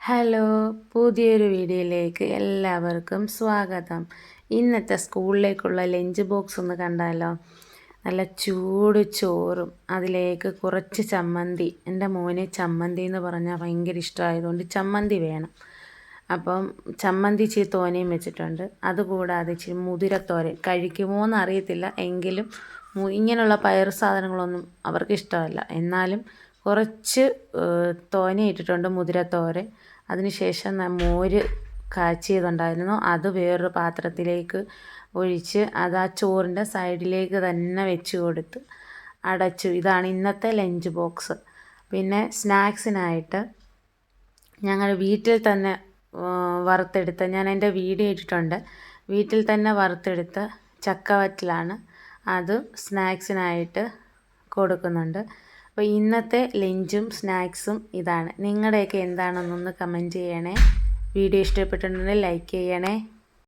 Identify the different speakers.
Speaker 1: Hello, പുതിയൊരു വീഡിയോയിലേക്ക് എല്ലാവർക്കും സ്വാഗതം. ഇന്നത്തെ സ്കൂളിലേക്കുള്ള ലഞ്ച് ബോക്സ് ഒന്ന് കണ്ടാലോ. നല്ല ചൂട് ചോറും അതിലേക്ക് കുറച്ച് ചമ്മന്തി. എൻ്റെ മോന് ചമ്മന്തി എന്ന് പറഞ്ഞാൽ ഭയങ്കര ഇഷ്ടമായതുകൊണ്ട് ചമ്മന്തി വേണം. അപ്പം ചമ്മന്തി ഇച്ചിരി തോനെയും വെച്ചിട്ടുണ്ട്. അതുകൂടാതെ ഇച്ചിരി മുതിരത്തോരൻ. കഴിക്കുമോ എന്ന് അറിയത്തില്ല, എങ്കിലും ഇങ്ങനെയുള്ള പയർ സാധനങ്ങളൊന്നും അവർക്ക് ഇഷ്ടമല്ല. എന്നാലും കുറച്ച് തോനെ ഇട്ടിട്ടുണ്ട് മുതിരത്തോരൻ. അതിനുശേഷം മോര് കാച്ചിയതുണ്ടായിരുന്നു, അത് വേറൊരു പാത്രത്തിലേക്ക് ഒഴിച്ച് അത് ആ ചോറിൻ്റെ സൈഡിലേക്ക് തന്നെ വെച്ച് കൊടുത്ത് അടച്ചു. ഇതാണ് ഇന്നത്തെ ലഞ്ച് ബോക്സ്. പിന്നെ സ്നാക്സിനായിട്ട് ഞങ്ങൾ വീട്ടിൽ തന്നെ വറുത്തെടുത്ത, ഞാൻ എൻ്റെ വീഡിയോ ഇട്ടിട്ടുണ്ട്, വീട്ടിൽ തന്നെ വറുത്തെടുത്ത ചക്കവറ്റലാണ്. അത് സ്നാക്സിനായിട്ട് കൊടുക്കുന്നുണ്ട്. അപ്പോൾ ഇന്നത്തെ ലഞ്ചും സ്നാക്സും ഇതാണ്. നിങ്ങളുടെയൊക്കെ എന്താണെന്നൊന്ന് കമൻറ്റ് ചെയ്യണേ. വീഡിയോ ഇഷ്ടപ്പെട്ടിട്ടുണ്ടെങ്കിൽ ലൈക്ക് ചെയ്യണേ.